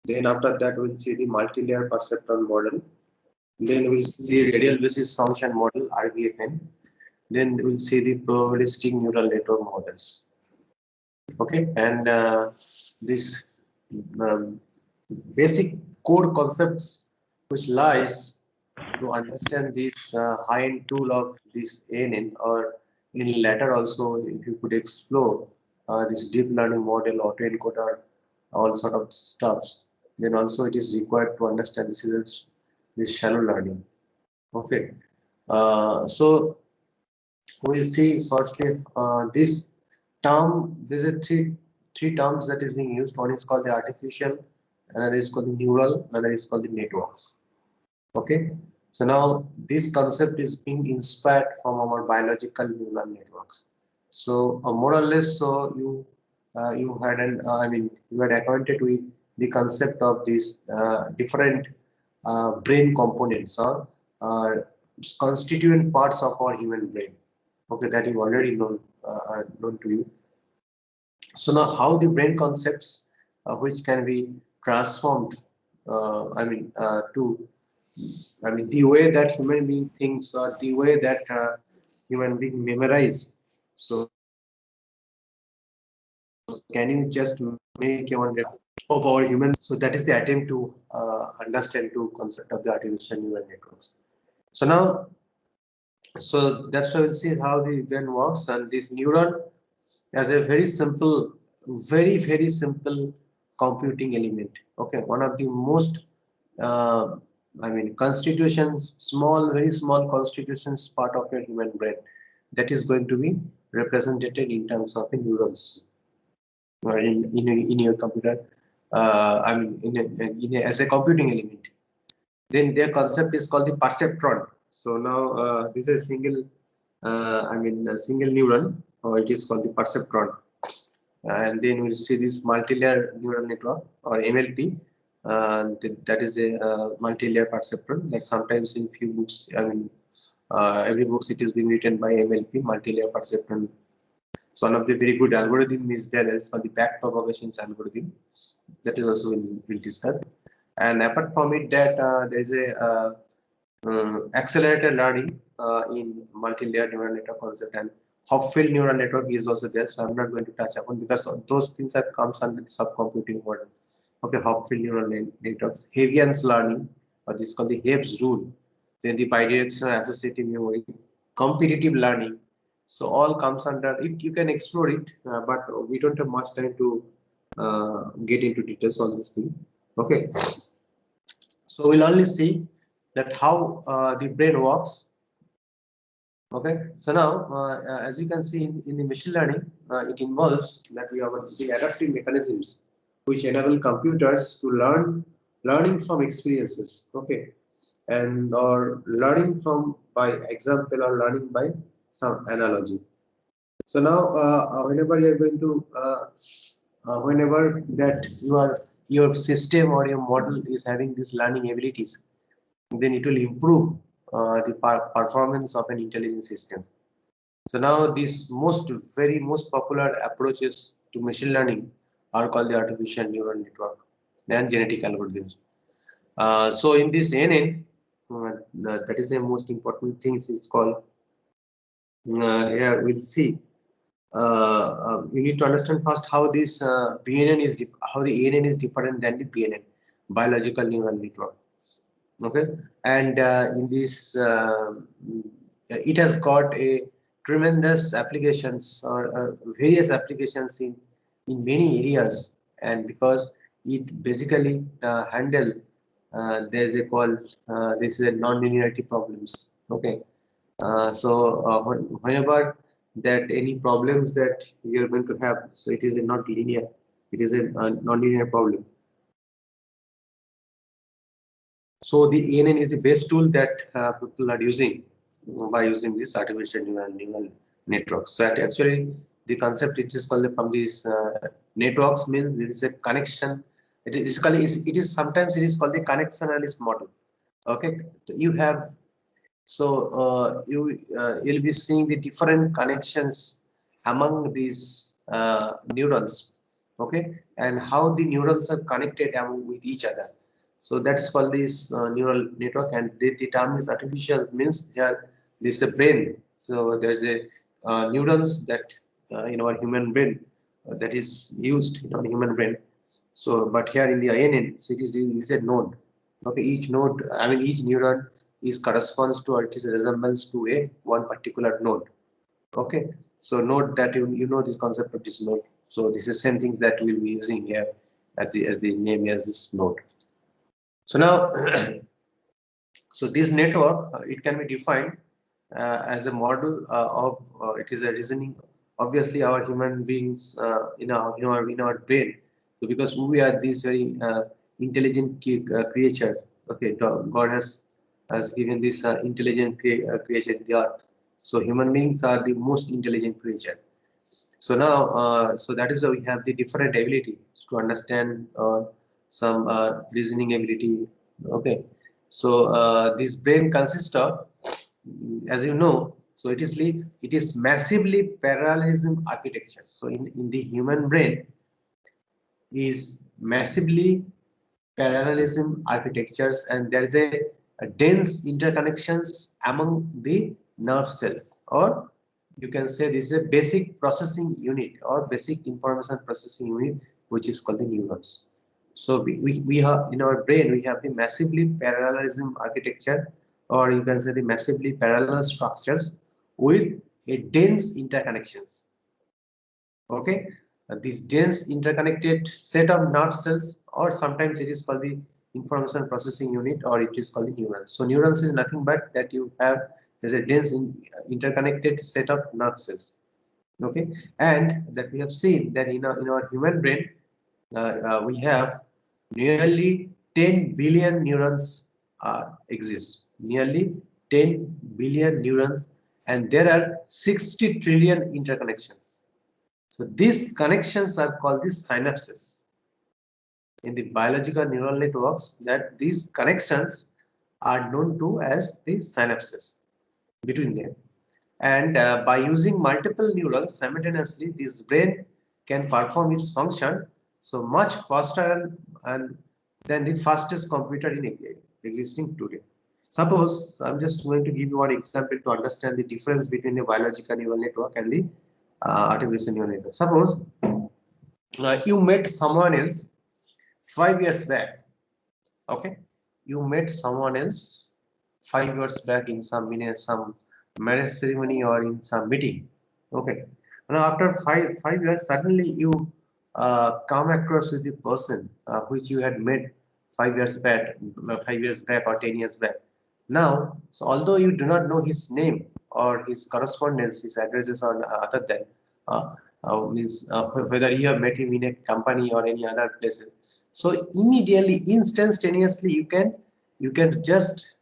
Then after that we'll see the multi-layer perceptron model. Then we'll see radial basis function model (RBFN). Then we'll see the probabilistic neural network models. Okay, and this um, basic core concepts which lies to understand this high-end tool of this ANN, or in later also if you could explore this deep learning model, autoencoder, all sort of stuffs, then also it is required to understand this shallow learning. Okay, so we'll see firstly this term. These are three terms that is being used. One is called the artificial, another is called the neural, another is called the networks. Okay, so now this concept is being inspired from our biological neural networks. So more or less, so you had an I mean you had acquainted with the concept of these different brain components, or constituent parts of our human brain. Okay, that you already known to you. So now how the brain concepts which can be transformed, to the way that human being thinks, or the way that human being memorize. So can you just make a one of our human? So that is the attempt to understand to concept of the artificial neural networks. So now, so that's why we'll see how the brain works, and this neuron as a very simple computing element. Okay, one of the most uh, constitutions, very small constitutions part of your human brain, that is going to be represented in terms of neurons, or in your computer. As a computing element. Then their concept is called the perceptron. So now this is a single neuron, or it is called the perceptron. And then we'll see this multi-layer neural network, or MLP. That is a multi-layer perceptron that sometimes in few books, every books it is being written by MLP, multi-layer perceptron. So one of the very good algorithm is there is called the back propagation algorithm. That is also we'll discuss. And apart from it, that there is a accelerated learning in multi-layer neural network concept, and Hopfield neural network is also there. So I'm not going to touch upon, because those things that comes under the subcomputing model. Okay, Hopfield neural networks, Havian's learning, or this is called the Have's rule. Then the bidirectional associative memory, competitive learning. So all comes under it. You can explore it, but we don't have much time to get into details on this thing. Okay, so we'll only see that how the brain works. Okay, so now as you can see in the machine learning, it involves that we have the adaptive mechanisms which enable computers to learning from experiences. Okay, and or learning from by example, or learning by some analogy. So now whenever you are going to whenever that your system or your model is having these learning abilities, then it will improve the performance of an intelligent system. So now these most popular approaches to machine learning are called the artificial neural network and genetic algorithms. So in this NN, that is the most important things is called. Here we'll see. You need to understand first how this BNN is how the ANN is different than the BNN, biological neural network. Okay, and in this it has got a tremendous applications, or various applications in many areas, and because it basically handle there's a called this is a non-linearity problems. Okay, whenever that any problems that you're going to have, so it is a not linear, it is a non-linear problem. So the ANN is the best tool that people are using by using this artificial neural network. So that actually the concept it is called from these networks means there is a connection. It is sometimes it is called the connection analysis model. Okay, you have you'll be seeing the different connections among these neurons. okay, and how the neurons are connected among with each other. So that's called this neural network, and the term is artificial means here this is a brain. So there's a neurons that in our human brain that is used in our human brain. So but here in the INN, so it is a node. Okay, each node, I mean each neuron is corresponds to, or it is a resemblance to a one particular node. Okay, so note that you know this concept of this node. So this is same thing that we'll be using here at the as the name as this node. So now, so this network it can be defined as a model of it is a reasoning. Obviously, our human beings in our brain. So because we are these very intelligent creature. Okay, God has given this intelligent creature the earth. So human beings are the most intelligent creature. So now, so that is how we have the different abilities to understand some reasoning ability. Okay, so this brain consists of, as you know, so it is massively parallelism architecture. So in the human brain is massively parallelism architectures, and there is a dense interconnections among the nerve cells, or you can say this is a basic processing unit or basic information processing unit, which is called the neurons. So we have in our brain we have the massively parallelism architecture, or you can say the massively parallel structures with a dense interconnections. Okay, this dense interconnected set of nerve cells, or sometimes it is called the information processing unit, or it is called the neurons. So neurons is nothing but that you have there's a dense interconnected set of nerve cells. Okay, and that we have seen that in our human brain we have nearly 10 billion neurons exist. Nearly 10 billion neurons, and there are 60 trillion interconnections. So these connections are called the synapses. In the biological neural networks, that these connections are known to as the synapses between them. And by using multiple neurons simultaneously, this brain can perform its function so much faster and than the fastest computer in existing today. Suppose I'm just going to give you one example to understand the difference between the biological neural network and the artificial neural network. Suppose you met someone else 5 years back. Okay, you met someone else 5 years back in some marriage ceremony or in some meeting. Okay, now after five years, suddenly you come across with the person which you had met 5 years back, 5 years back or 10 years back. Now, so although you do not know his name or his correspondence, his addresses or other than uh, means whether you have met him in a company or any other place. So immediately, instantaneously, you can just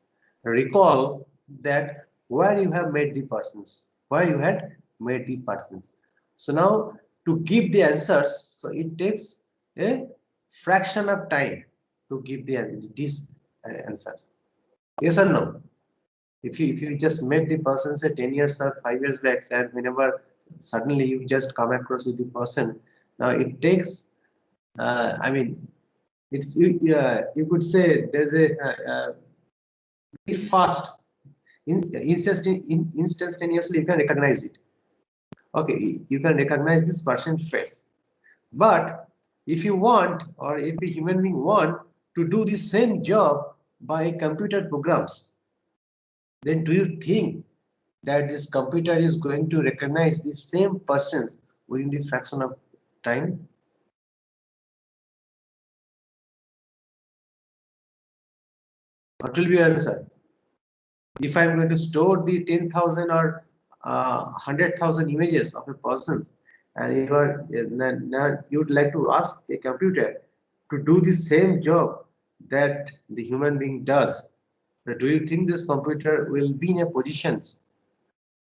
recall that where you have met the persons, where you had met the persons. So now to give the answers, so it takes a fraction of time to give this answer. Yes or no? If you just met the person say 10 years or 5 years back, and whenever suddenly you just come across with the person, now it takes I mean it's you could say there's a very fast instantaneously you can recognize it. Okay, you can recognize this person's face. But if you want, or if a human being want to do the same job by computer programs, then do you think that this computer is going to recognize the same persons within the fraction of time? What will be your answer? If I'm going to store the 10,000 or 100,000 images of a person, and now you would like to ask a computer to do the same job that the human being does, do you think this computer will be in a position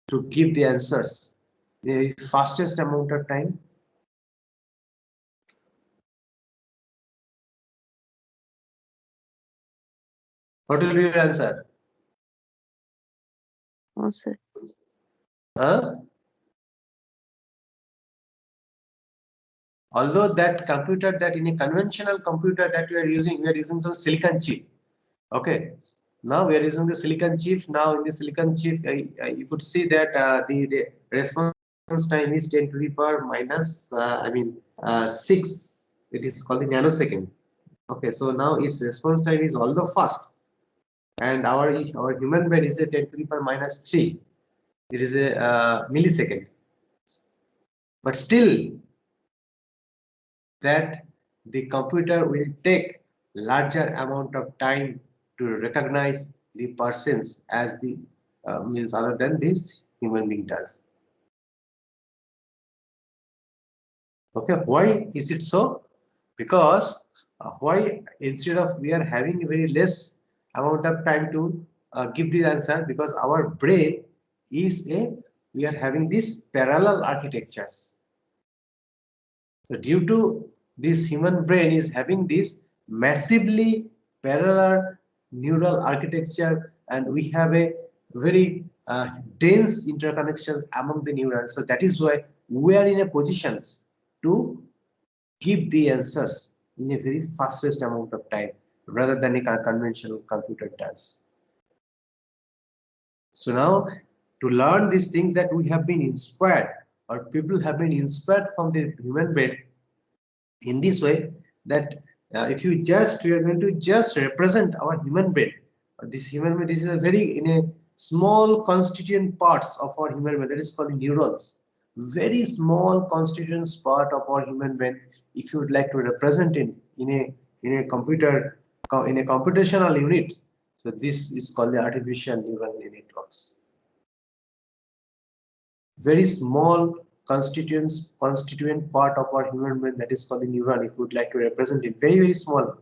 to give the answers in the fastest amount of time? What will be your answer? Oh, sir. Huh? although that computer, that in a conventional computer that we are using some silicon chip. Okay, now we are using the silicon chip. Now in the silicon chip, you could see that the response time is 10 to the power minus 6. It is called the nanosecond. Okay, so now its response time is although fast, and our human brain is a 10 to the power minus 3. It is a millisecond, but still that the computer will take larger amount of time to recognize the persons as the means other than this human being does. Okay, why is it so? Because why instead of we are having very less amount of time to give the answer, because our brain is we are having these parallel architectures. So due to this human brain is having this massively parallel neural architecture, and we have a very dense interconnections among the neurons. So that is why we are in a positions to give the answers in a very fastest amount of time rather than a conventional computer does. So now to learn these things that we have been inspired, or people have been inspired from the human brain in this way, that if you just we are going to just represent our human brain, this human brain, this is a very in a small constituent parts of our human brain, that is called neurons, very small constituents part of our human brain. If you would like to represent it in a computer, in a computational unit, so this is called the artificial neural networks. Very small constituent part of our human brain, that is called the neuron. If you would like to represent it, very small.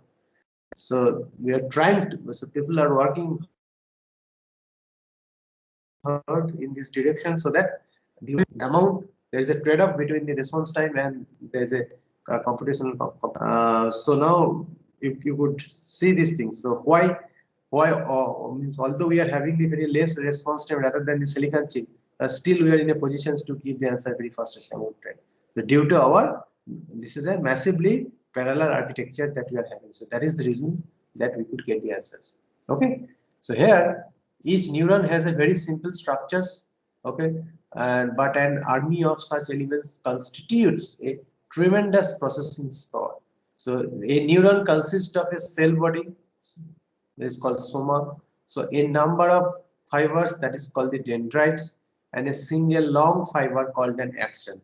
So we are trying to, so people are working hard in this direction, so that the amount, there is a trade-off between the response time and there is a computational so now if you could see these things, so why means although we are having the very less response time rather than the silicon chip, still we are in a position to give the answer very fastest amount of time. So due to our, this is a massively parallel architecture that we are having. So that is the reason that we could get the answers. Okay. So here each neuron has a very simple structures. Okay. And but an army of such elements constitutes a tremendous processing power. So a neuron consists of a cell body, this is called soma. So a number of fibers, that is called the dendrites, and a single long fiber called an axon.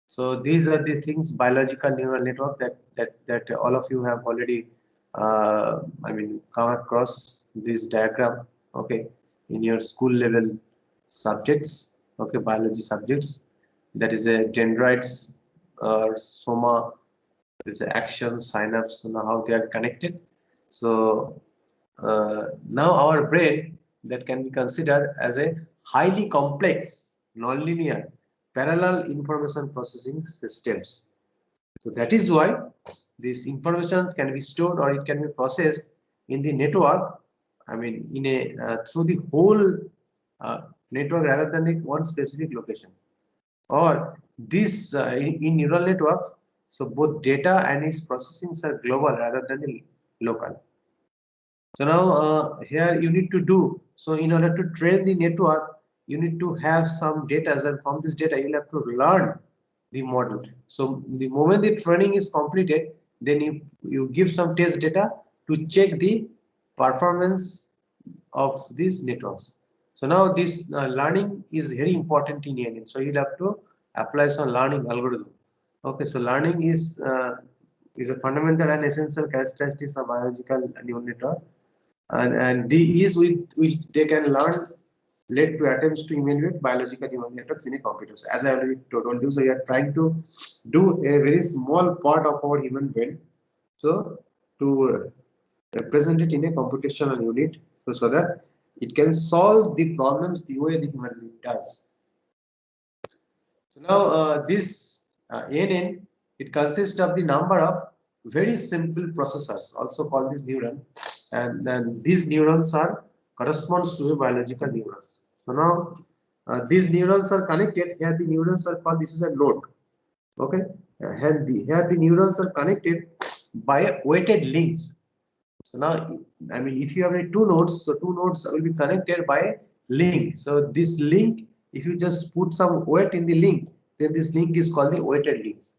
So these are the things, biological neural network, that all of you have already come across this diagram, okay, in your school level subjects, okay, biology subjects. That is a dendrites, soma, there is a axon, synapse, how they are connected. So now our brain, that can be considered as a highly complex, nonlinear, parallel information processing systems. So that is why these informations can be stored or it can be processed in the network. I mean, in a through the whole network rather than the one specific location. Or this in neural networks, so both data and its processing are global rather than the local. So now here you need to do, so in order to train the network, you need to have some data, and from this data you'll have to learn the model. So the moment the training is completed, then you give some test data to check the performance of these networks. So now this learning is very important in ANN. So you'll have to apply some learning algorithm. Okay, so learning is a fundamental and essential characteristic of biological neural network, and the ease with which they can learn led to attempts to evaluate biological neural networks in a computer. So as I already told you, so we are trying to do a very small part of our human brain, so to represent it in a computational unit, so that it can solve the problems the way the human brain does. So now this ANN, it consists of the number of very simple processors, also called this neuron, and then these neurons are corresponds to a biological neurons. So now these neurons are connected. Here the neurons are called, this is a node. Okay, Here the neurons are connected by weighted links. So now, I mean, if you have two nodes, so two nodes will be connected by a link. So this link, if you just put some weight in the link, then this link is called the weighted links.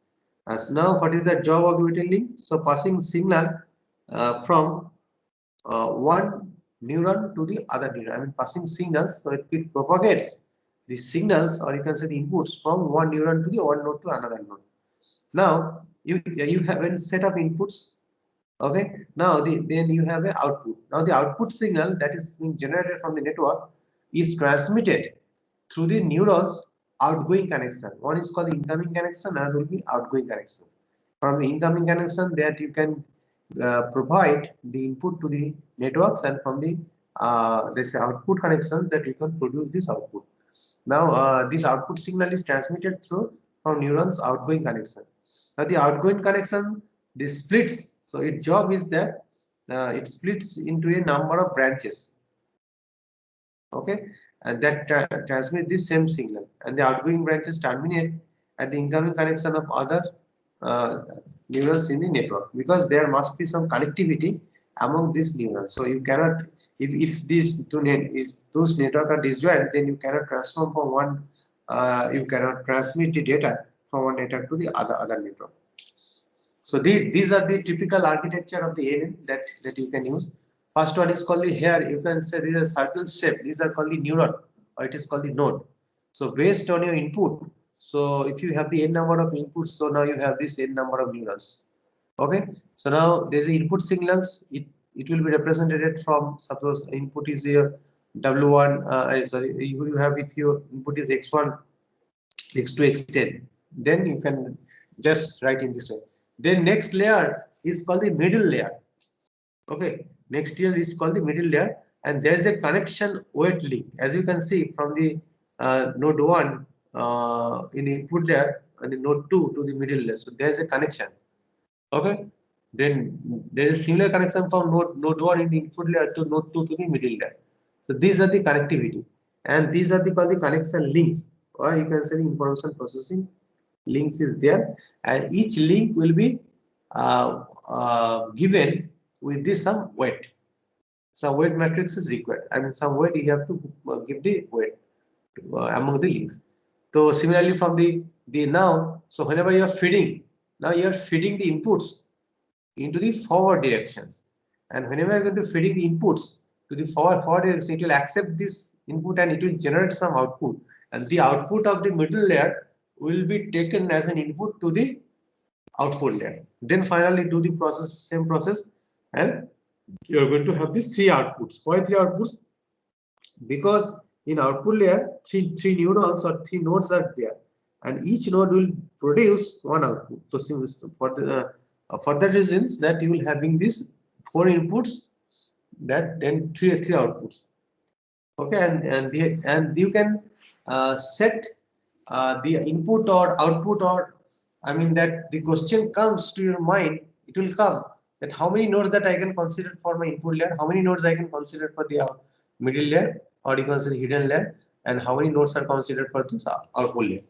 As now, what is the job of the weighted link? So passing signal from one neuron to the other neuron. I mean, passing signals, so it propagates the signals, or you can say the inputs from one neuron to the one node to another node. Now, you have a set of inputs. Okay, now then you have an output. Now the output signal that is being generated from the network is transmitted through the neurons outgoing connection. One is called the incoming connection, another will be outgoing connection. From the incoming connection, that you can provide the input to the networks, and from the this output connection, that you can produce this output. Now this output signal is transmitted through from neurons outgoing connection. Now the outgoing connection, this splits. So its job is that it splits into a number of branches. Okay, and that transmit this same signal, and the outgoing branches terminate at the incoming connection of other uh, neurons in the network, because there must be some connectivity among these neurons. So you cannot, if these two those network are disjoint, then you cannot transform from one, you cannot transmit the data from one network to the other network. So these are the typical architecture of the ANN that you can use. First one is called the, here you can say this is a circle shape. These are called the neuron, or it is called the node. So based on your input, so if you have the n number of inputs, so now you have this n number of neurons. Okay. So now there's the input signals. It will be represented from, suppose input is here W1. Sorry, you have, if your input is X1, X2, X10, then you can just write in this way. Then next layer is called the middle layer. Okay, next layer is called the middle layer, and there is a connection weight link. As you can see from the node 1 in the input layer, and the node 2 to the middle layer. So there is a connection. Okay, then there is similar connection from node 1 in the input layer to node 2 to the middle layer. So these are the connectivity, and these are called the connection links, or you can say the information processing links is there, and each link will be given with this some weight. Some weight matrix is required. I mean, some weight you have to give the weight among the links. So similarly from the now, so whenever you are feeding, now you are feeding the inputs into the forward directions, and whenever you are going to feeding the inputs to the forward direction, it will accept this input and it will generate some output, and the output of the middle layer will be taken as an input to the output layer. Then finally do the process, same process, and you are going to have these three outputs. Why three outputs? Because in output layer, three neurons or three nodes are there, and each node will produce one output. So for the reasons that you will having these four inputs, that then three outputs. Okay, and you can set the input or output, or I mean that the question comes to your mind, it will come that how many nodes that I can consider for my input layer, how many nodes I can consider for the middle layer, or you can say the hidden layer, and how many nodes are considered for this output layer.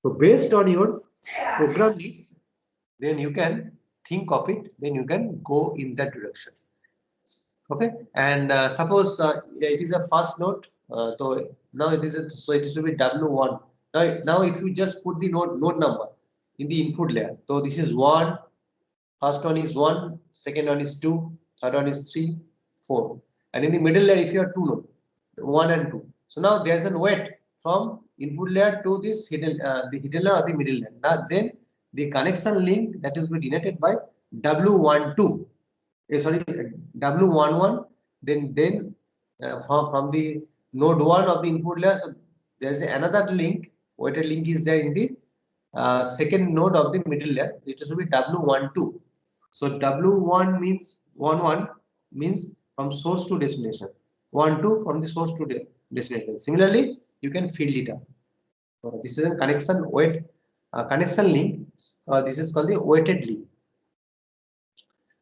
So based on your program needs, then you can think of it, then you can go in that direction. Okay, and suppose it is a first node, so now it is so it is to be W1. Now if you just put the node number in the input layer, so this is 1, first one is 1, second one is 2, third one is 3, 4, and in the middle layer if you have two nodes, 1 and 2, so now there is a weight from input layer to this hidden the hidden layer or the middle layer. Now then the connection link that is denoted by W12. Sorry, W11, then from the node 1 of the input layer, so there is another link, weighted link is there in the second node of the middle layer, it should be W12. So W1 means 11 means from source to destination, 12 from the source to destination. Similarly, you can fill it up. So this is a connection weight connection link. This is called the weighted link.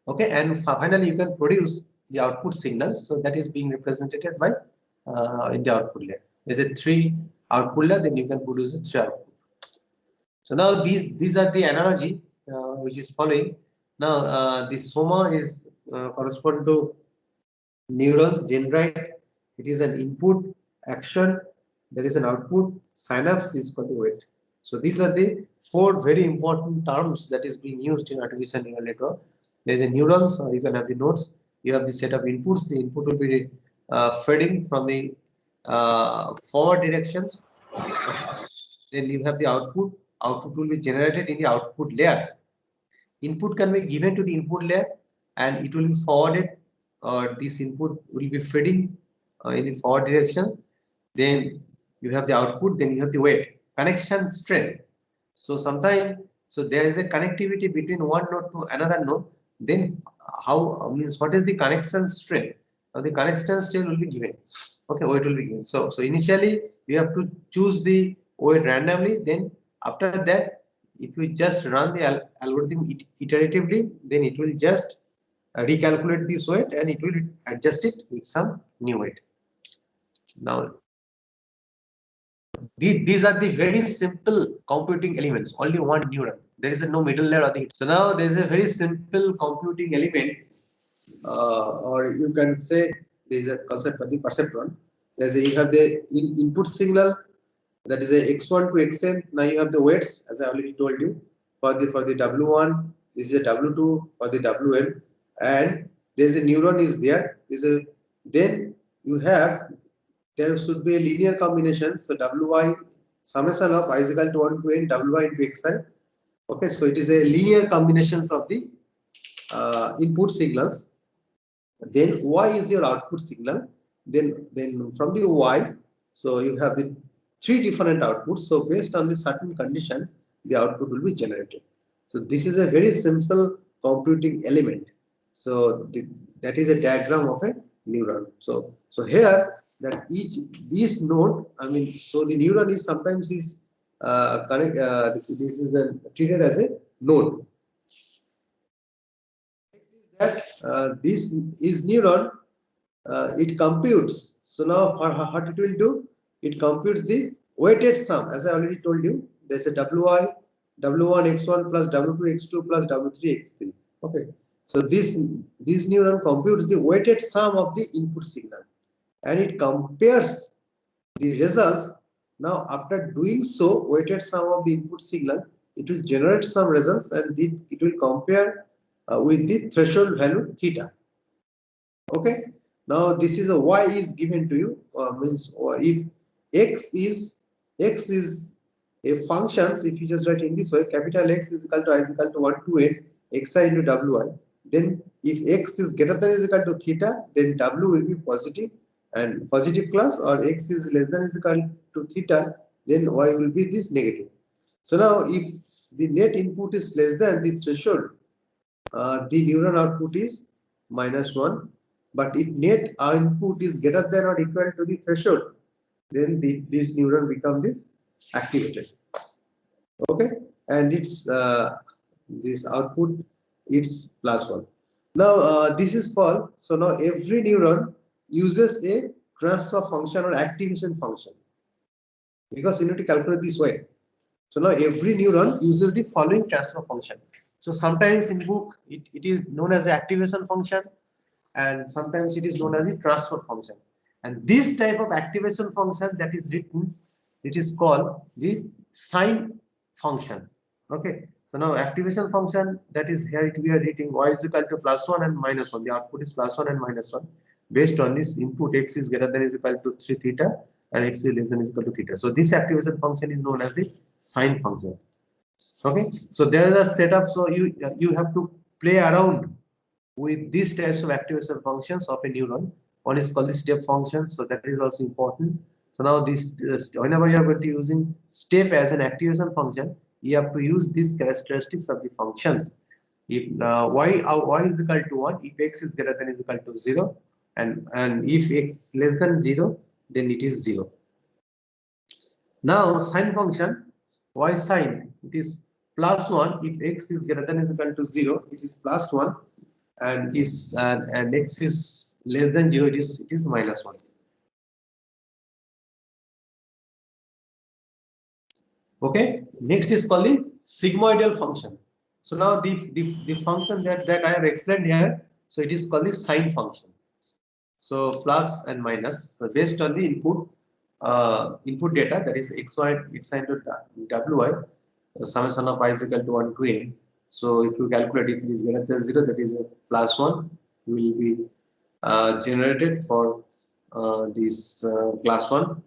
Okay, and finally you can produce the output signal, so that is being represented by in the output layer. There's a three output layer, then you can produce a 3 output. So now these are the analogy which is following. Now the soma is correspond to neurons, dendrite. It is an input, action, there is an output, synapse is for the weight. So these are the four very important terms that is being used in artificial neural network. There is a neurons, or you can have the nodes. You have the set of inputs. The input will be feeding from the forward directions. Then you have the output. Output will be generated in the output layer. Input can be given to the input layer and it will be forwarded, or this input will be feeding in the forward direction. Then you have the output, then you have the weight, connection strength. So sometimes, so there is a connectivity between one node to another node. Then how means what is the connection strength? Now the connection strength will be given. Okay, weight will be given. So initially we have to choose the weight randomly. Then after that, if we just run the algorithm iteratively, then it will just recalculate this weight and it will adjust it with some new weight. Now these are the very simple computing elements, only one neuron. There is no middle layer or the. So now there is a very simple computing element, or you can say there is a concept of the perceptron. There's a, you have the input signal, that is a x1 to xn. Now you have the weights, as I already told you, for the w1. This is a w2 for the wn, and there is a neuron is there. Then you have, there should be a linear combination. So wy summation of I is equal to 1 to n wy into xi. Okay, so it is a linear combinations of the input signals. Then y is your output signal. Then from the y, so you have the three different outputs. So based on the certain condition, the output will be generated. So this is a very simple computing element. So that is a diagram of a neuron. So here that this node, I mean, so the neuron is sometimes is this is treated as a node. That this is neuron, it computes. So now what it will do, it computes the weighted sum. As I already told you, there's a wy w1 x1 plus w2 x2 plus w3 x3. Okay, so this neuron computes the weighted sum of the input signal and it compares the results. Now after doing so, weighted sum of the input signal, it will generate some results and it will compare with the threshold value theta. Okay, now this is a y is given to you, means if x is a function. If you just write in this way, capital X is equal to I is equal to 1 to n xi into wi, then if x is greater than is equal to theta, then w will be positive and positive class, or x is less than is equal to theta, then y will be this negative. So now if the net input is less than the threshold, the neuron output is -1. But if net input is greater than or equal to the threshold, then this neuron becomes this activated. Okay, and it's this output, it's +1. Now this is called, so now every neuron uses a transfer function or activation function, because you need to calculate this way. So now every neuron uses the following transfer function. So sometimes in book it is known as the activation function, and sometimes it is known as the transfer function. And this type of activation function that is written, it is called the sign function. Okay, so now activation function, that is here we are writing y is equal to +1 and -1. The output is +1 and -1 based on this input. X is greater than is equal to 3 theta and x is less than is equal to theta. So this activation function is known as the sign function. Okay, so there is a setup. So you have to play around with these types of activation functions of a neuron. One is called the step function, so that is also important. So now this whenever you are going to using step as an activation function, you have to use these characteristics of the functions. If y is equal to 1, if x is greater than is equal to 0, and if x less than 0, then it is 0. Now sign function, y sign, it is +1 if x is greater than is equal to 0, it is +1, and x is less than 0, it is -1. Okay, next is called the sigmoidal function. So now the function that I have explained here, so it is called the sine function. So plus and minus. So based on the input data, that is x into wy, summation of I is equal to 1 to n. So if you calculate it is greater than 0, that is a plus 1 will be generated for this class 1,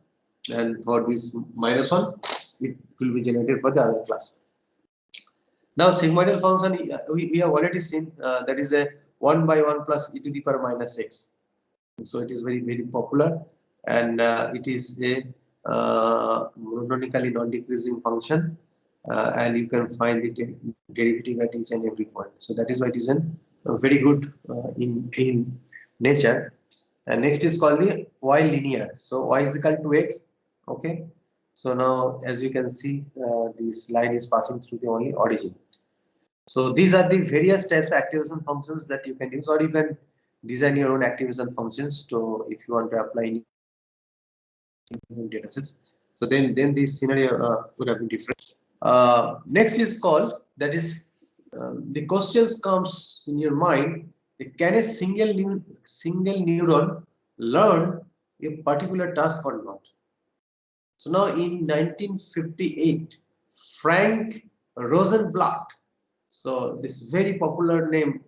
and for this minus 1 it will be generated for the other class. Now sigmoidal function we have already seen, that is a 1 by 1 plus e to the power minus x. So it is very popular, and it is a monotonically non-decreasing function, and you can find the derivative at each and every point. So that is why it is very good in nature. And next is called the y linear. So y is equal to x. Okay. So now as you can see, this line is passing through the only origin. So these are the various types of activation functions that you can use, or you can design your own activation functions to, if you want to apply in datasets. So then this scenario would have been different. Next is called, that is the questions comes in your mind. Can a single neuron learn a particular task or not? So now in 1958, Frank Rosenblatt, so this very popular name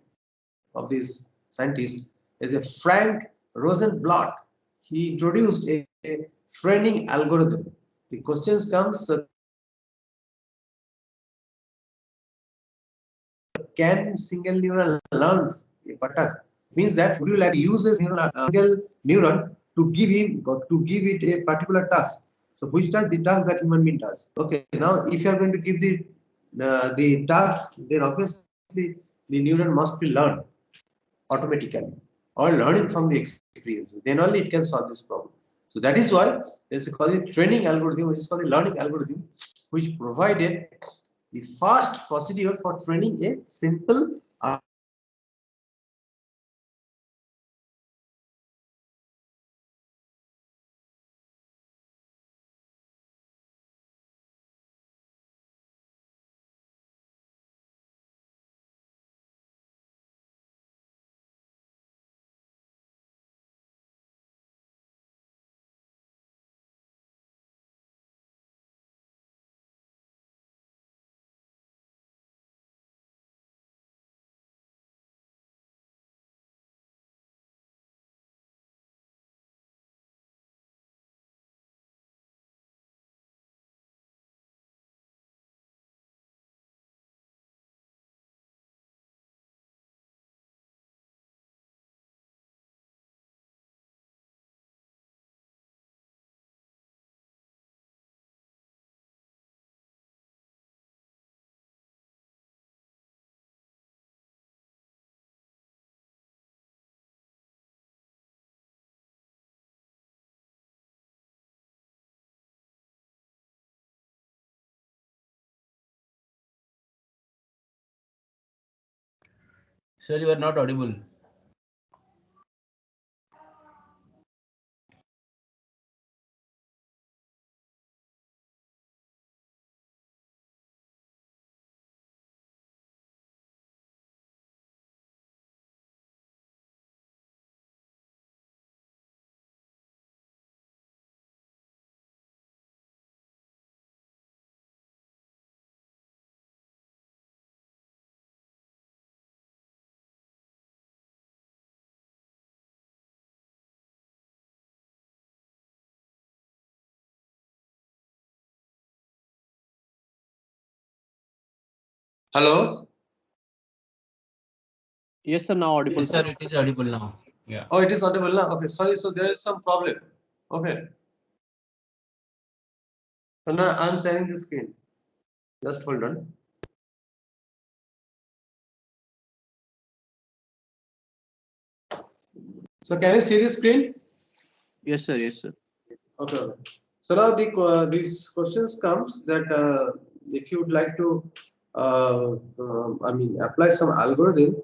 of this scientist is a Frank Rosenblatt. He introduced a training algorithm. The questions comes, can single neuron learns a task? Means that would you like to use a single neuron to give it a particular task? So which task? The task that human being does. Okay. Now if you are going to give the task, then obviously the neuron must be learned automatically, or learning from the experience. Then only it can solve this problem. So that is why there is called the training algorithm, which is called the learning algorithm, which provided the fast procedure for training a simple Sir, you are not audible. hello. Yes, sir. Now audible, Yes, sir, sir. it is audible now. Yeah. Oh, it is audible now. Okay, sorry. So there is some problem. Okay. So now I'm sharing the screen. Just hold on. So can you see the screen? Yes, sir. Yes, sir. Okay. So now these questions comes that if you would like to, apply some algorithm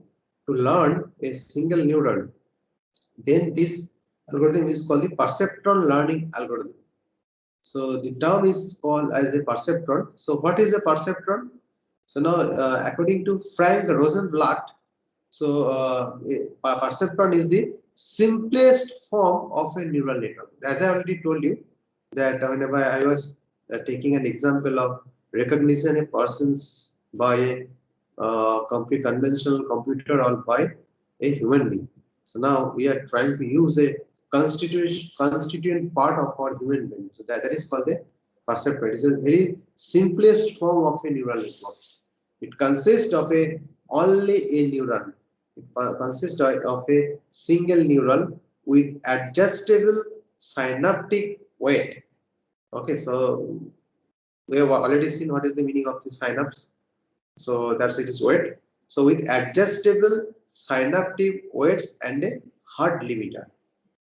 to learn a single neuron, then this algorithm is called the perceptron learning algorithm. So the term is called as a perceptron. So what is a perceptron? So now, according to Frank Rosenblatt, so a perceptron is the simplest form of a neural network. As I already told you, that whenever I was taking an example of recognition a person's by a complete conventional computer or by a human being. So now we are trying to use a constituent part of our human being. So that is called a perceptron. It is a very simplest form of a neural network. It consists of only a neuron. It consists of a single neuron with adjustable synaptic weight. Okay, so we have already seen what is the meaning of the synapse. So that's it is weight. So with adjustable synaptic weights and a hard limiter.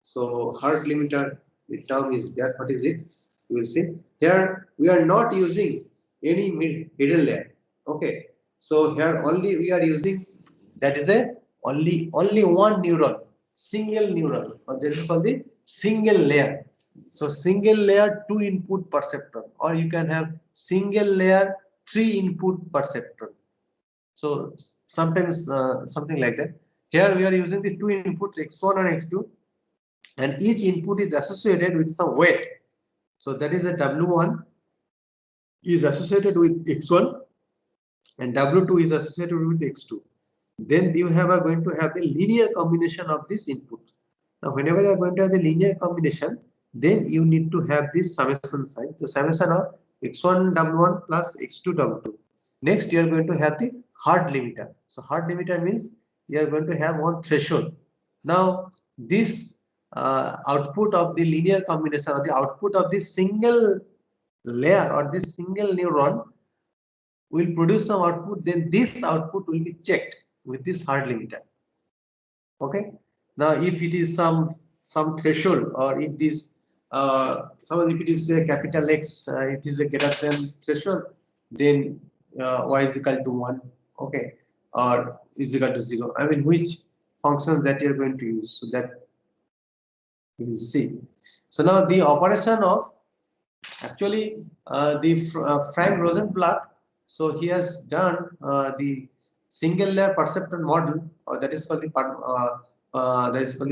So hard limiter, the term is that. What is it? You will see here we are not using any hidden layer. Okay, so here only we are using, that is a only one neuron, single neuron, or this is called the single layer. So single layer 2 input perceptron, or you can have single layer 3 input perceptron. So sometimes something like that. Here we are using the 2 input x1 and x2, and each input is associated with some weight. So that is a W1 is associated with x1 and W2 is associated with x2. Then you are going to have the linear combination of this input. Now whenever you are going to have the linear combination, then you need to have this summation sign, the summation of x1 W1 plus x2 W2. Next you are going to have the hard limiter. So hard limiter means you are going to have one threshold. Now this output of the linear combination, or the output of this single layer or this single neuron will produce some output, then this output will be checked with this hard limiter. Okay, now if it is some threshold, or if this suppose if it is a capital X, it is a greater than threshold, then y is equal to 1, okay, or is equal to 0. I mean, which function that you are going to use, so that you will see. So now the operation of actually Frank Rosenblatt, so he has done the single layer perceptron model, or that is called the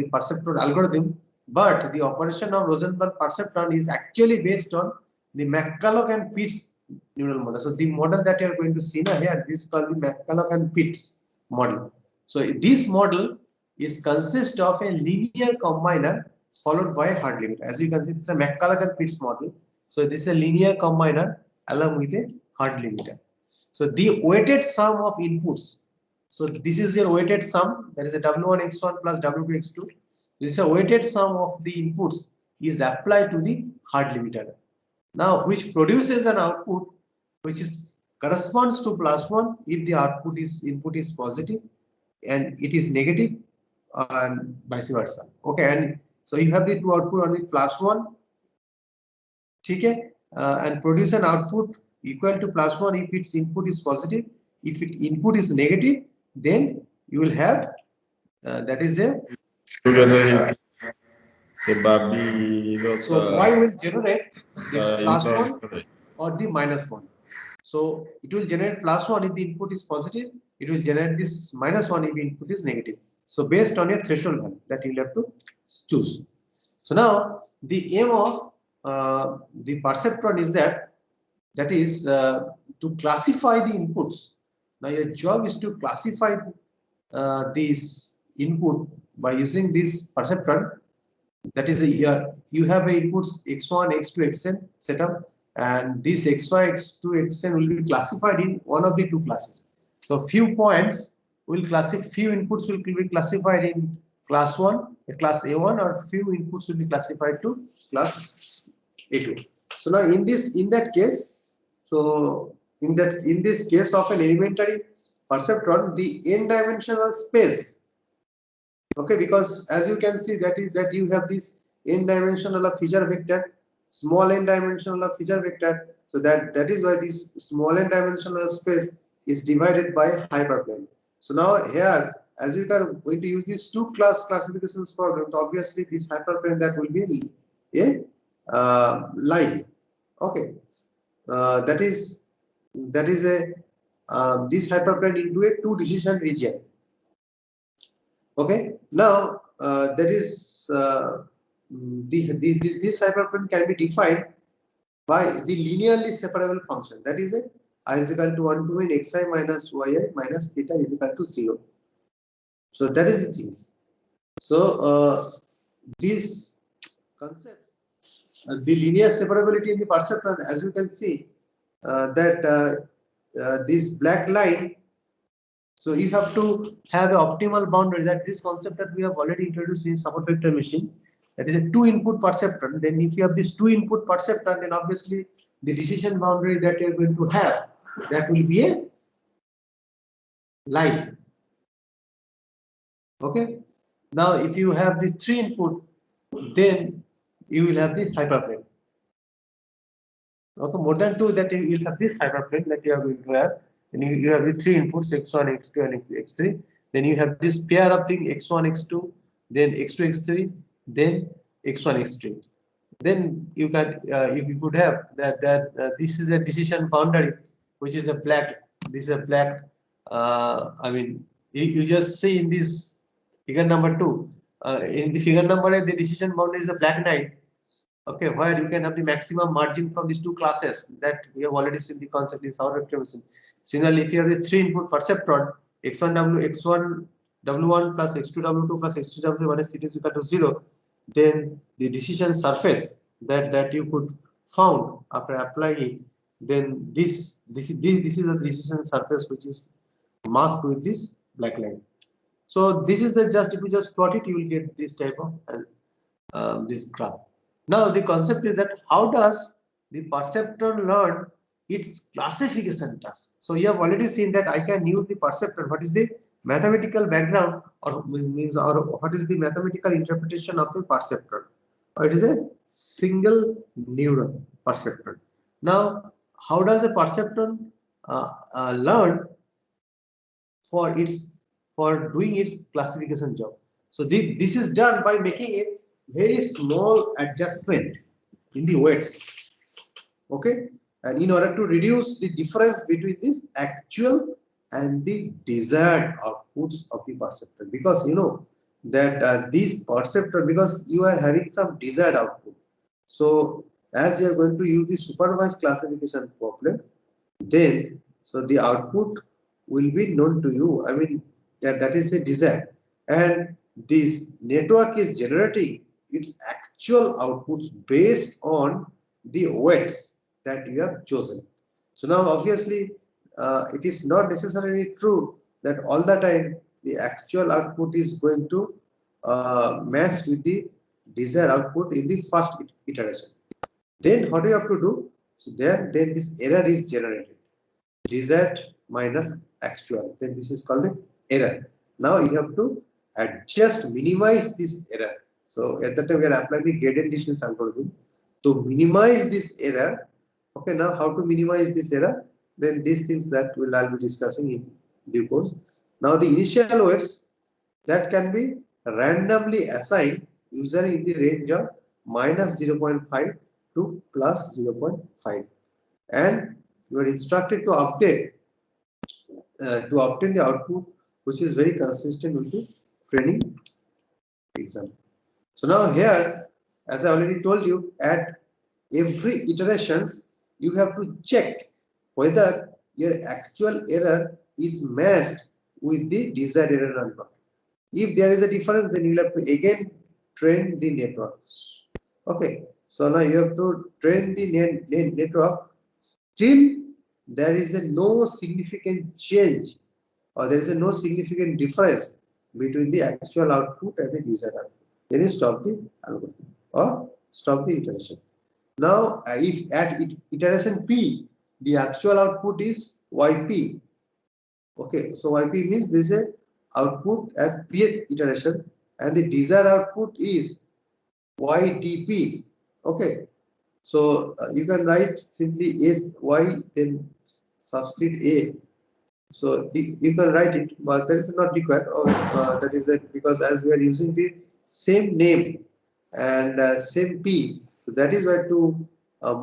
perceptron algorithm. But the operation of Rosenblatt perceptron is actually based on the McCulloch and Pitts neural model. So the model that you are going to see now here, this is called the McCulloch and Pitts model. So this model is consist of a linear combiner followed by a hard limiter. As you can see, it's a McCulloch and Pitts model. So this is a linear combiner along with a hard limiter. So the weighted sum of inputs. So this is your weighted sum, that is a W1 x1 plus W2 x2. This is a weighted sum of the inputs is applied to the hard limiter. Now which produces an output which is corresponds to +1 if the input is positive and it is negative, and vice versa. Okay, and so you have the two output on the +1. Okay, and produce an output equal to +1 if its input is positive. If its input is negative, then you will have that is a so y will generate this +1 or the -1. So it will generate +1 if the input is positive. It will generate this -1 if the input is negative. So based on a threshold value that you will have to choose. So now the aim of the perceptron is that is to classify the inputs. Now your job is to classify this input by using this perceptron. That is you have a inputs x1, x2, xn setup, and this xy, x2, xn will be classified in one of the two classes. So few points will classify, few inputs will be classified in class 1, class A1, or few inputs will be classified to class A2. So now in that case, so in this case of an elementary perceptron, the n-dimensional space, okay, because as you can see that you have this n-dimensional of feature vector, small n-dimensional of feature vector. So that is why this small n-dimensional space is divided by hyperplane. So now here, as you are going to use these two classifications problem, so obviously this hyperplane that will be a line. Okay, that is a this hyperplane into a two decision region. Okay, now there is this hyperplane can be defined by the linearly separable function, that is a I is equal to 1 to n xi minus yi minus theta is equal to 0. So that is the things. So this concept, the linear separability in the perceptron, as you can see that this black line. So you have to have an optimal boundary, that this concept that we have already introduced in support vector machine, that is a two input perceptron. Then if you have this two input perceptron, then obviously the decision boundary that you are going to have, that will be a line. Okay. Now if you have the three input, then you will have this hyperplane. Okay, more than two, that you will have this hyperplane that you are going to have. And you have the three inputs x1, x2, and x3. Then you have this pair of things x1, x2, then x2, x3, then x1, x3. Then you can you could have that this is a decision boundary, which is a black. This is a black. I mean, you just see in this figure number 2. In the figure number 8, the decision boundary is a black line. Okay, where you can have the maximum margin from these two classes, that we have already seen the concept in support vector machine. Similarly, if you have the three input perceptron x1w x1 w1 plus x2 w2 plus x3 w3 minus theta is equal to 0, then the decision surface that you could found after applying it, then this is the decision surface which is marked with this black line. So this is the just, if you just plot it, you will get this type of this graph. Now the concept is that how does the perceptron learn its classification task? So you have already seen that I can use the perceptron. What is the mathematical background, or means, or what is the mathematical interpretation of the perceptron? Or it is a single neuron perceptron. Now, how does a perceptron learn for doing its classification job? So this is done by making a very small adjustment in the weights. Okay, and in order to reduce the difference between this actual and the desired outputs of the perceptor, because you know that these perceptor, because you are having some desired output. So as you are going to use the supervised classification problem, then so the output will be known to you. I mean that is a desired, and this network is generating its actual outputs based on the weights that you have chosen. So now obviously it is not necessarily true that all the time the actual output is going to match with the desired output in the first iteration. Then what do you have to do? So then this error is generated, desired minus actual, then this is called the error. Now you have to adjust, minimize this error. So at that time we are applying the gradient distance algorithm to minimize this error. Okay, now how to minimize this error? Then these things that I'll be discussing in due course. Now the initial weights that can be randomly assigned usually in the range of minus 0.5 to plus 0.5, and you are instructed to update to obtain the output which is very consistent with the training example. So now here, as I already told you, at every iterations you have to check whether your actual error is matched with the desired error or not. If there is a difference, then you will have to again train the networks. Okay, so now you have to train the network till there is a no significant change, or there is a no significant difference between the actual output and the desired output. Then you stop the algorithm or stop the iteration. Now, if at iteration P, the actual output is YP. Okay, so YP means this is a output at Pth iteration, and the desired output is YTP. Okay, so you can write simply S Y, then substitute A. So you can write it, but that is not required. Or that is that because as we are using the same name and same P, so that is why to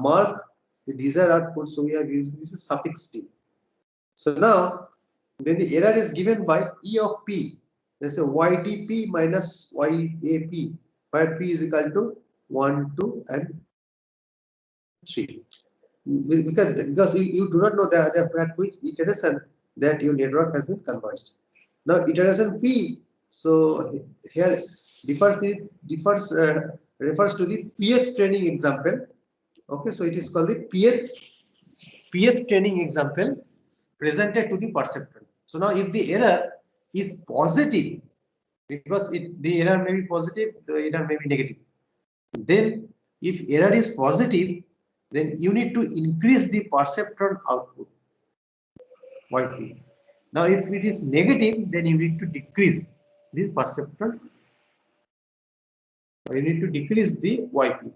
mark the desired output. So we have used this is suffix t. So now then the error is given by E of P. Let's say YTP minus YAP, where P is equal to 1, 2, and 3. Because you do not know that at which iteration that your network has been converged. Now iteration P, so here refers to the pth training example. Okay, so it is called the pth training example presented to the perceptron. So now if the error is positive, because the error may be positive, the error may be negative. Then if error is positive, then you need to increase the perceptron output YP. Now if it is negative, then you need to decrease the perceptron. You need to decrease the YP.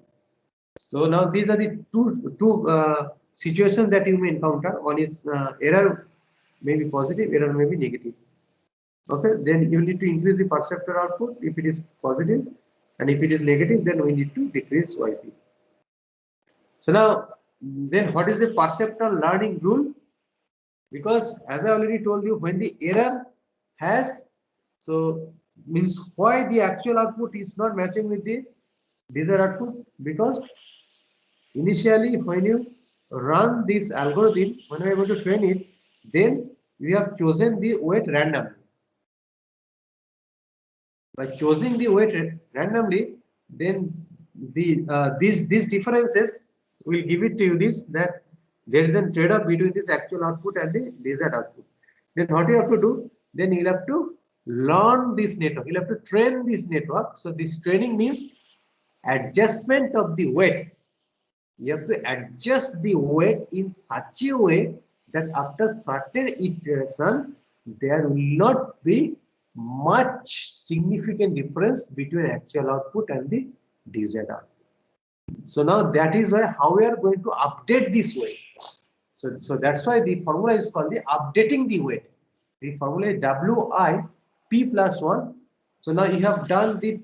So now these are the two situations that you may encounter. One is error may be positive, error may be negative. Okay, then you need to increase the perceptor output if it is positive, and if it is negative, then we need to decrease YP. So now, then what is the perceptron learning rule? Because as I already told you, when the error has, so means why the actual output is not matching with the desired output, because initially when you run this algorithm, when we are going to train it, then we have chosen the weight randomly. By choosing the weight randomly, then these differences will give it to you this that there is a trade-off between this actual output and the desired output. Then what you have to do? Then you'll have to learn this network. You'll have to train this network. So this training means adjustment of the weights. You have to adjust the weight in such a way that after certain iteration, there will not be much significant difference between actual output and the desired output. So now that is why how we are going to update this weight. So that's why the formula is called the updating the weight. The formula is WI P plus 1. So now you have done the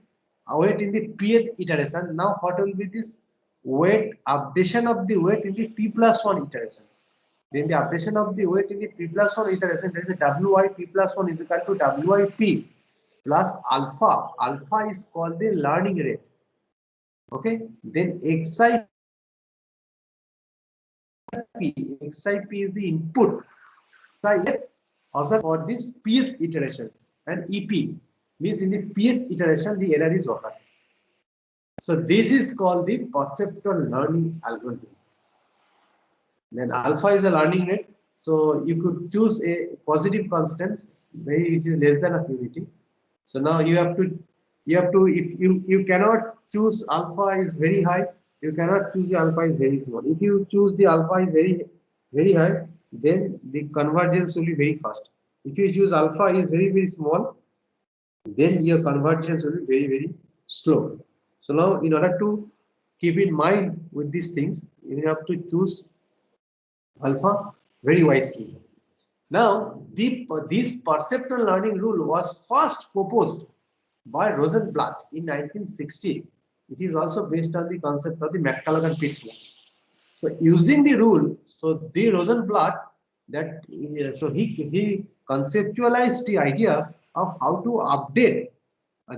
weight in the pth iteration. Now what will be this weight updation of the weight in the P plus 1 iteration? Then the updation of the weight in the P plus 1 iteration, there is a WI P plus 1 is equal to WIP plus alpha. Alpha is called the learning rate. Okay, then XIP is the input also for this pth iteration, and EP means in the pth iteration the error is occurred. So this is called the perceptron learning algorithm. Then alpha is a learning rate, so you could choose a positive constant which is less than a unity. So now you have to if you cannot choose alpha is very high, you cannot choose the alpha is very small. If you choose the alpha is very high, then the convergence will be very fast. If you choose alpha is very small, then your convergence will be very slow. So now in order to keep in mind with these things, you have to choose alpha very wisely. Now this perceptron learning rule was first proposed by Rosenblatt in 1960. It is also based on the concept of the McCulloch and Pitts law. So using the rule, so the Rosenblatt that so he conceptualized the idea of how to update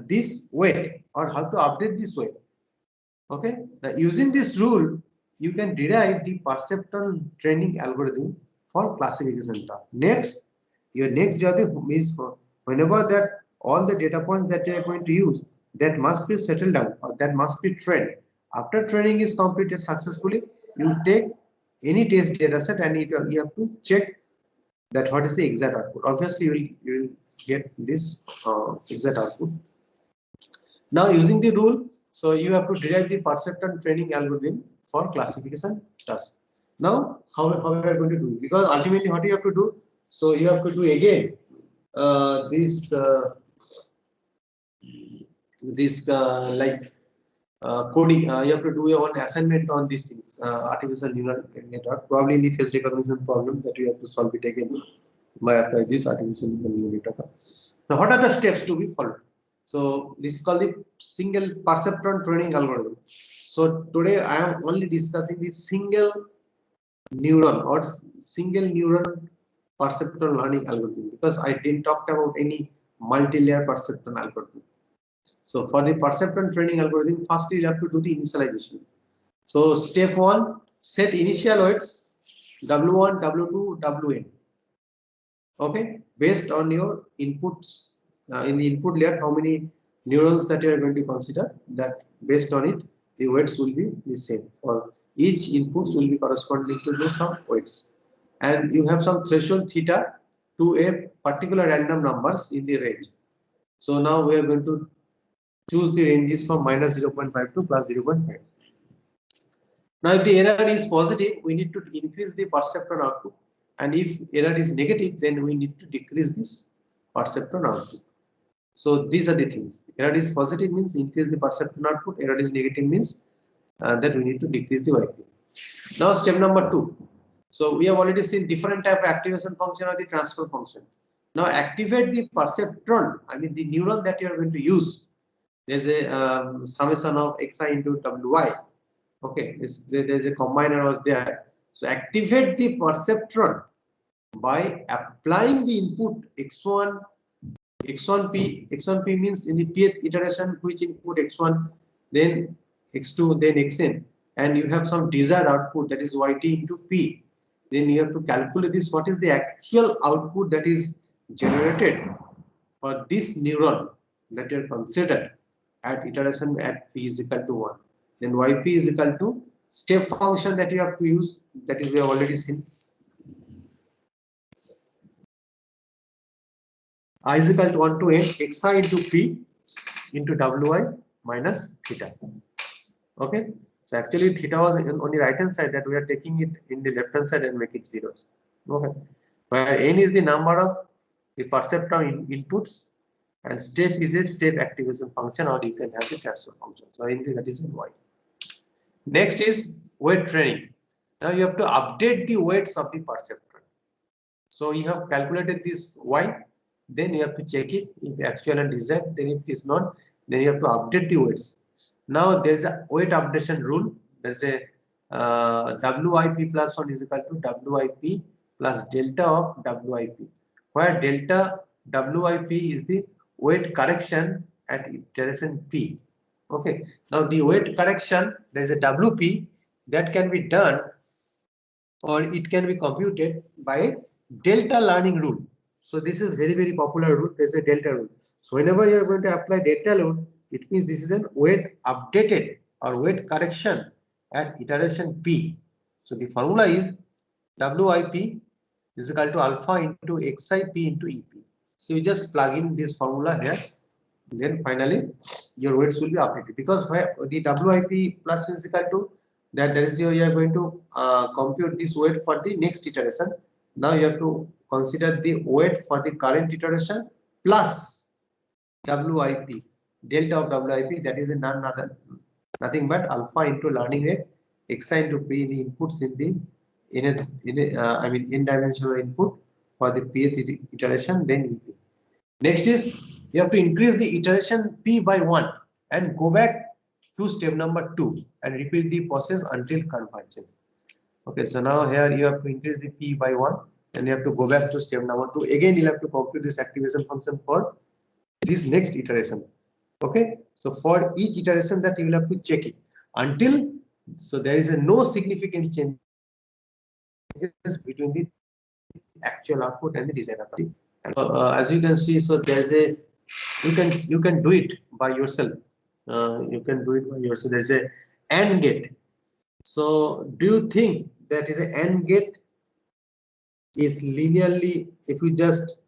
this weight or how to update this weight. Okay, now using this rule, you can derive the perceptron training algorithm for classification task. Next, your next job is whenever that all the data points that you are going to use, that must be settled down or that must be trained. After training is completed successfully, you take any test data set and you have to check that what is the exact output. Obviously, you will get this exact output. Now using the rule, so you have to derive the perceptron training algorithm for classification task. Now how we are going to do it? Because ultimately what you have to do, so you have to do again coding. You have to do your own assignment on these things, artificial neural network, probably in the face recognition problem that you have to solve it again by apply this artificial neural network. Now what are the steps to be followed? So this is called the single perceptron training algorithm. So today I am only discussing the single neuron or single neuron perceptron learning algorithm, because I didn't talk about any multi-layer perceptron algorithm. So for the perceptron training algorithm, firstly you have to do the initialization. So step 1, set initial weights W1, W2, Wn. Okay, based on your inputs in the input layer, how many neurons that you are going to consider, that based on it the weights will be the same, or each inputs will be corresponding to some weights, and you have some threshold theta to a particular random numbers in the range. So now we are going to choose the ranges from -0.5 to +0.5. Now if the error is positive, we need to increase the perceptron output, and if error is negative, then we need to decrease this perceptron output. So these are the things. Error is positive means increase the perceptron output, error is negative means that we need to decrease the YP. Now step number 2. So we have already seen different type of activation function or the transfer function. Now activate the perceptron, I mean the neuron that you are going to use. There's a summation of xi into wi. Okay, there's a combiner was there. So activate the perceptron by applying the input x1, x1p means in the pth iteration which input x1, then x2, then xn, and you have some desired output, that is yt into p. Then you have to calculate this, what is the actual output that is generated for this neuron that you are considered at iteration at p is equal to 1. Then yp is equal to step function that you have to use, that is we have already seen. I is equal to 1 to n xi into p into wi minus theta. Okay, so actually theta was on the right hand side, that we are taking it in the left hand side and make it 0. Okay, where n is the number of the perceptron inputs and step is a step activation function, or you can have the transfer function. So in the, that is in y. Next is weight training. Now you have to update the weights of the perceptron. So you have calculated this y, then you have to check it if actual and desired. Then if it is not, then you have to update the weights. Now there is a weight updation rule. There is a WIP plus 1 is equal to WIP plus delta of WIP, where delta WIP is the weight correction at iteration P. Okay. Now the weight correction, there is a WP that can be done, or it can be computed by delta learning rule. So this is very popular rule. There is a delta rule. So whenever you are going to apply delta rule, it means this is a weight updated or weight correction at iteration P. So the formula is WIP is equal to alpha into XIP into EP. So you just plug in this formula here, then finally your weights will be updated, because where the WIP plus is equal to that, there is you are going to compute this weight for the next iteration. Now you have to consider the weight for the current iteration plus WIP, delta of WIP, that is nothing but alpha into learning rate xi into p, the inputs in the I mean in dimensional input for the pth iteration, then EP. Next is you have to increase the iteration p by 1 and go back to step number 2 and repeat the process until convergence. Okay, so now here you have to increase the p by 1 and you have to go back to step number 2. Again, you have to compute this activation function for this next iteration. Okay, so for each iteration that you will have to check it until, so there is a no significant change between the actual output and the desired output. As you can see, so there's a you can do it by yourself. You can do it by yourself. There's a AND gate. So do you think that is an AND gate is linearly, if we just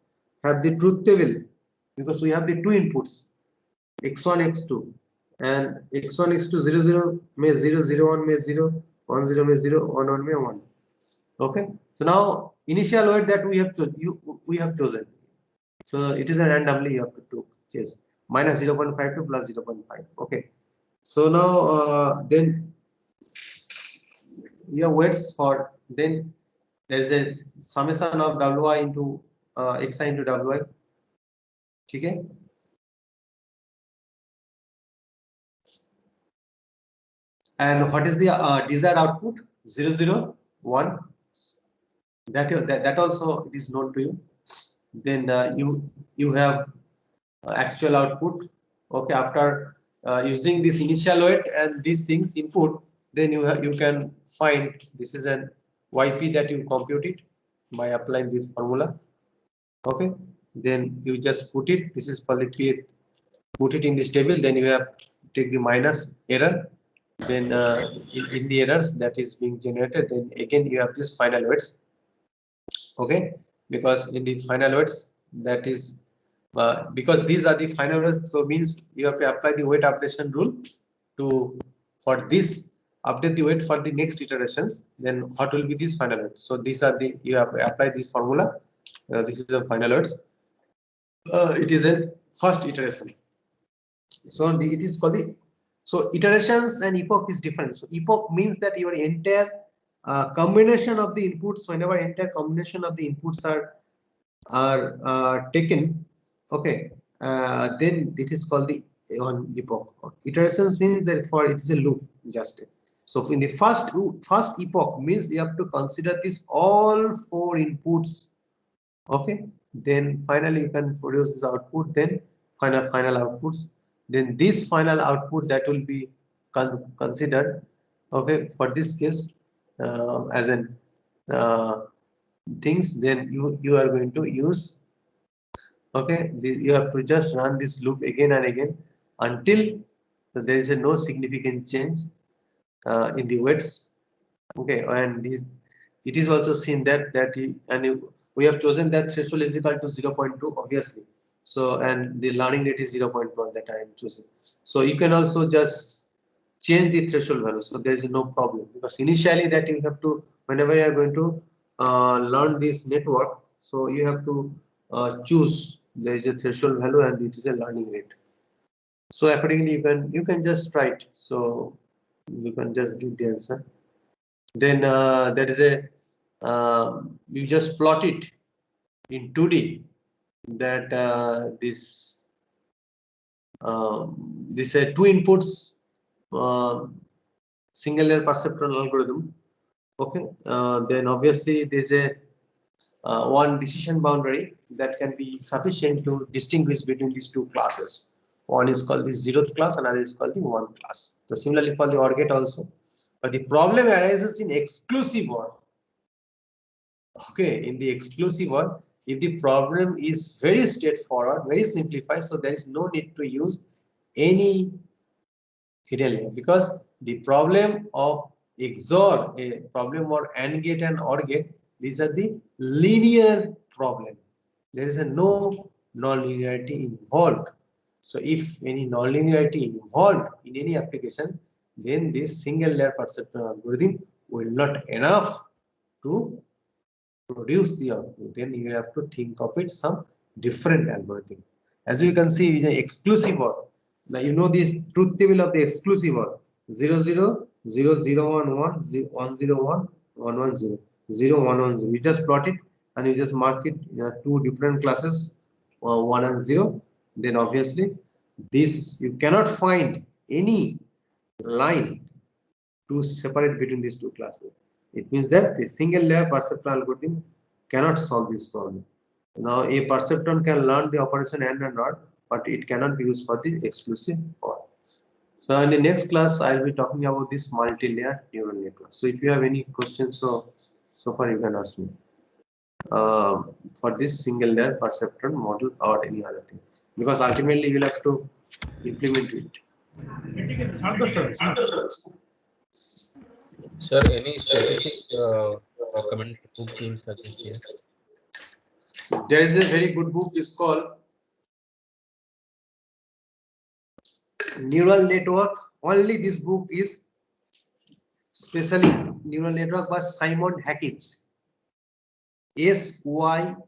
have the truth table, because we have the two inputs x1 x2, and x1 x2 0 0 may 0 0 1 may 0 1 0 may 0 1 1 may 1. Okay, so now initial weight that we have chosen, so it is a randomly you have to choose minus 0.5 to plus 0.5. Okay, so now then your weights for, then there is a summation of wi into xi into wi. Okay, and what is the desired output? 0 0 1 that also it is known to you. Then you have actual output. Okay, after using this initial weight and these things input, then you can find this is an YP that you compute it by applying this formula. Okay, then you just put it. This is polity. Put it in this table. Then you have take the minus error. Then in the errors that is being generated, then again you have this final weights. Okay, because in the final weights that is because these are the final weights, so means you have to apply the weight updation rule to for this update the weight for the next iterations. Then what will be this final weight? So these are the you have to apply this formula. This is the final weights. It is a first iteration. So it is called the so iterations and epoch is different. So epoch means that your entire combination of the inputs, whenever entire combination of the inputs are taken, okay, then it is called the on epoch. Iterations means that for it is a loop just. So in the first epoch means you have to consider this all four inputs. Okay, then finally you can produce this output, then final outputs, then this final output that will be considered, okay, for this case as an things, then you are going to use, okay, you have to just run this loop again and again until there is a no significant change in the weights. Okay, and it is also seen that we have chosen that threshold is equal to 0.2 obviously. So and the learning rate is 0.1 that I am choosing. So you can also just change the threshold value. So there is no problem because initially that you have to whenever you are going to learn this network. So you have to choose there is a threshold value and it is a learning rate. So accordingly you can just try it. So you can just give the answer. Then that is a you just plot it in 2D that this two inputs single layer perceptron algorithm. Okay, then obviously there's a one decision boundary that can be sufficient to distinguish between these two classes. One is called the zeroth class, another is called the one class. So similarly for the OR gate also. But the problem arises in exclusive OR. Okay, in the exclusive OR, if the problem is very straightforward, very simplified, so there is no need to use any hidden layer because the problem of XOR, a problem or AND gate and OR gate, these are the linear problem. There is a no nonlinearity involved. So if any nonlinearity involved in any application, then this single layer perceptron algorithm will not enough to produce the output. Then you have to think of it some different algorithm. As you can see, is an exclusive OR. Now you know this truth table of the exclusive OR 0 0 0 0 1 1 0 1 0 1 1 1 0 0 1 1 0. You just plot it and you just mark it in two different classes 1 and 0. Then obviously this you cannot find any line to separate between these two classes. It means that the single layer perceptron algorithm cannot solve this problem. Now a perceptron can learn the operation AND and NOT, but it cannot be used for the exclusive OR. So in the next class, I'll be talking about this multi-layer neural network. So if you have any questions, so far you can ask me for this single layer perceptron model or any other thing, because ultimately you'll have to implement it. Sir, any specific recommended book you will suggest here? There is a very good book. It's called Neural Network. Only this book is specially Neural Network by Simon Hackins. SYMONDS.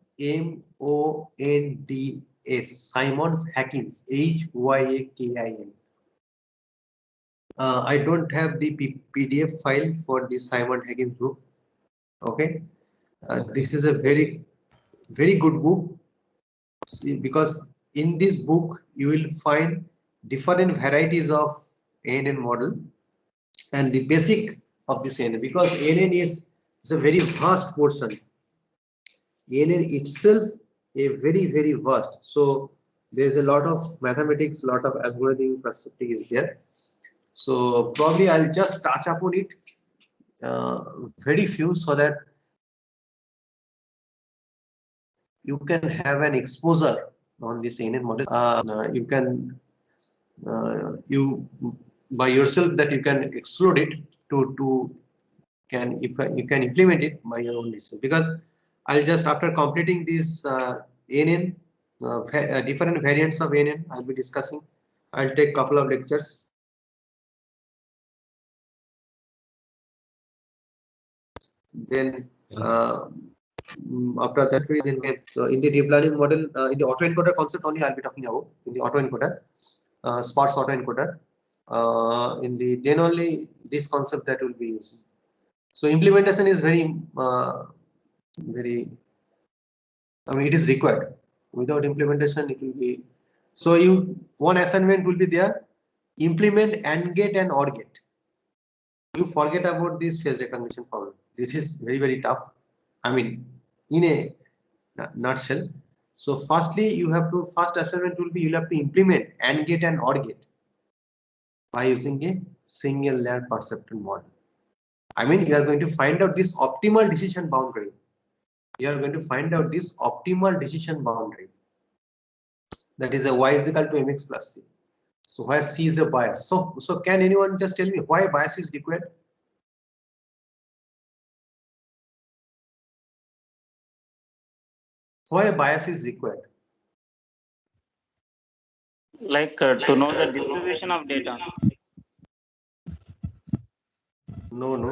Simon Hackins. HYAKIN. I don't have the PDF file for this Simon Hackins book. Okay. This is a very good book because in this book you will find different varieties of ANN model and the basic of this ANN, because ANN is a very vast portion. ANN itself a very vast. So there's a lot of mathematics, lot of algorithm perspective is there. So probably I'll just touch upon it very few so that you can have an exposure on this ANN model. You can you by yourself that you can explore it to can if you can implement it by your own decision, because I'll just after completing this ANN different variants of ANN I'll be discussing. I'll take couple of lectures. Then after that, then in the deep learning model, in the autoencoder concept only I'll be talking about in the autoencoder, sparse autoencoder. In the then only this concept that will be used. So implementation is very, I mean, it is required. Without implementation, it will be. So one assignment will be there. Implement AND gate and OR gate. You forget about this phase recognition problem. It is very tough. I mean, in a nutshell. So firstly, first assignment will be you'll have to implement AND gate and OR gate by using a single layer perceptron model. I mean, you are going to find out this optimal decision boundary. You are going to find out this optimal decision boundary. That is a y is equal to mx plus c. So where c is a bias. So can anyone just tell me why bias is required? Why bias is required? Like to know the distribution of data. No.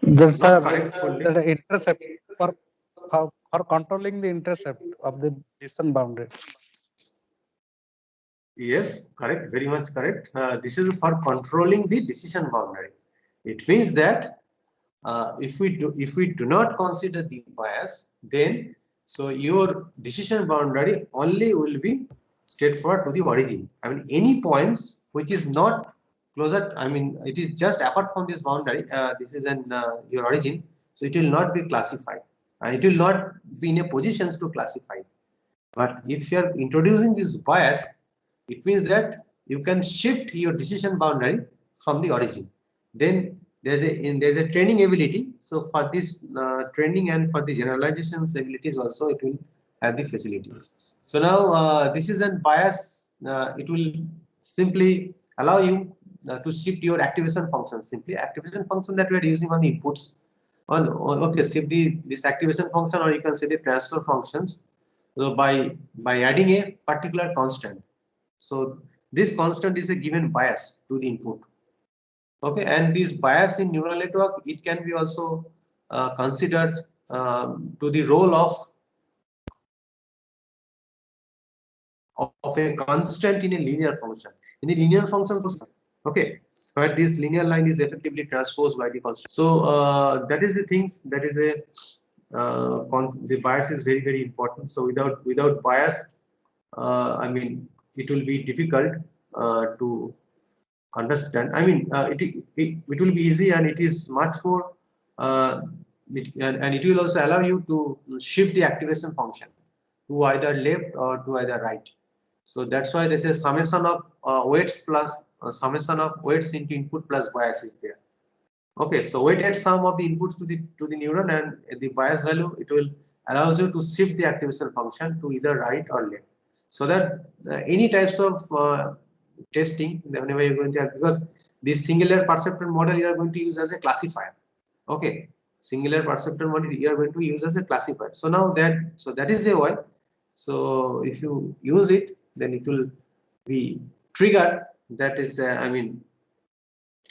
That's Not correct fully. the intercept for controlling the intercept of the decision boundary. Yes, correct. Very much correct. This is for controlling the decision boundary. It means that if we do not consider the bias, then so your decision boundary only will be straightforward to the origin. I mean, any points which is not closer. I mean, it is just apart from this boundary. This is an your origin, so it will not be classified, and it will not be in a position to classify. But if you are introducing this bias, it means that you can shift your decision boundary from the origin. Then there's a training ability. So for this training and for the generalizations abilities also, it will have the facility. So now this is a bias. It will simply allow you to shift your activation function. Simply activation function that we are using on the inputs. Okay, shift this activation function, or you can say the transfer functions. So by adding a particular constant. So this constant is a given bias to the input. Okay, and this bias in neural network, it can be also considered to the role of a constant in a linear function. In the linear function, okay, where this linear line is effectively transposed by the constant. So that is the things that is a the bias is very important. So without bias, I mean, it will be difficult to understand. I mean, it will be easy, and it is much more and it will also allow you to shift the activation function to either left or to either right. So that's why this is summation of weights plus summation of weights into input plus bias is there. Okay, so weighted sum of the inputs to the neuron and the bias value, it will allows you to shift the activation function to either right or left. So that any types of testing, whenever you're going to have, because this singular perceptron model you are going to use as a classifier. Okay, singular perceptron model you are going to use as a classifier. So now that is the why. So if you use it, then it will be triggered. That is, I mean,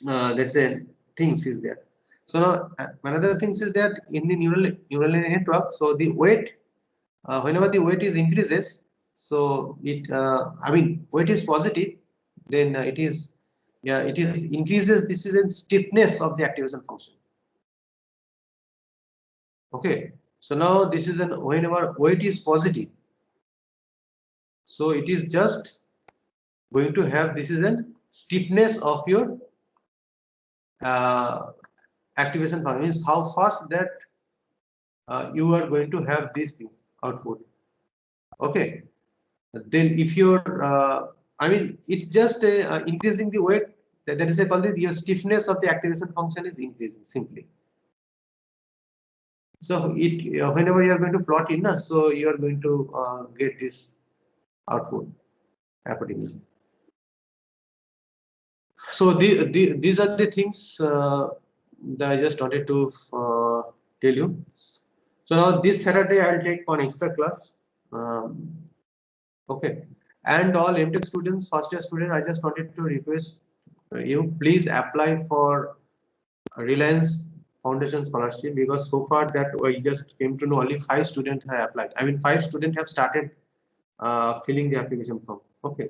that's a things is there. So now another things is that in the neural network, so the weight, whenever the weight is increases, so it I mean weight is positive, then it is increases. This is in stiffness of the activation function. Okay, so now this is an whenever weight is positive, so it is just going to have this is an stiffness of your activation function, means how fast that you are going to have these things output. Okay. Then if you're, I mean, it's just increasing the weight. That is called your stiffness of the activation function is increasing simply. So it whenever you are going to plot in, so you are going to get this output accordingly. So these are the things that I just wanted to tell you. So now this Saturday I'll take one extra class. Okay, and all MTech students, first year students, I just wanted to request you please apply for Reliance Foundation Scholarship, because so far that I just came to know only 5 students have applied. I mean 5 students have started filling the application form. Okay,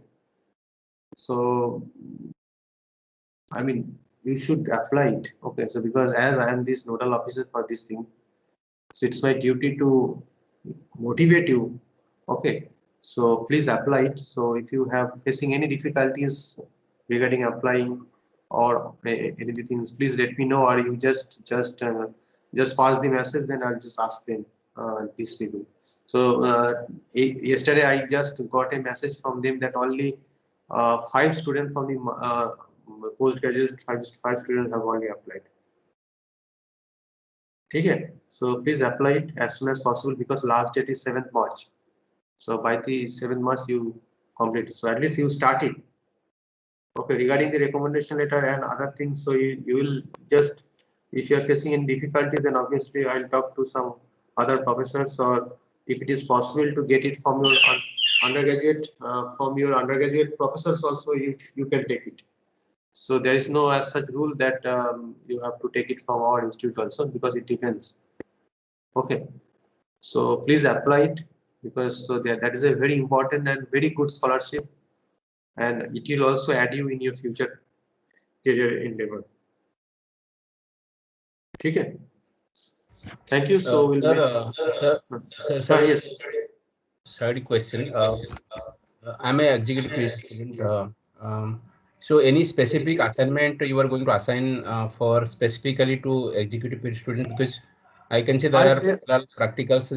so I mean you should apply it. Okay, so because as I am this nodal officer for this thing, so it's my duty to motivate you. Okay, so please apply it. So if you have facing any difficulties regarding applying or any things, please let me know, or you just pass the message, then I'll just ask them these people. So yesterday I just got a message from them that only 5 students from the postgraduate, 5 students have already applied. Okay, so please apply it as soon as possible, because last date is 7th March. So by the 7th March you complete it. So at least you start it. Okay, regarding the recommendation letter and other things, so you will just, if you are facing any difficulty, then obviously I'll talk to some other professors, or if it is possible to get it from your undergraduate professors also, you can take it. So there is no as such rule that you have to take it from our institute also, because it depends. Okay, so please apply it, because so that is a very important and very good scholarship, and it will also add you in your future career endeavor. Okay. Thank you. So we'll sir, sorry question. I'm a executive PhD student. So any specific assignment you are going to assign for specifically to executive PhD student, because I can say there are practicals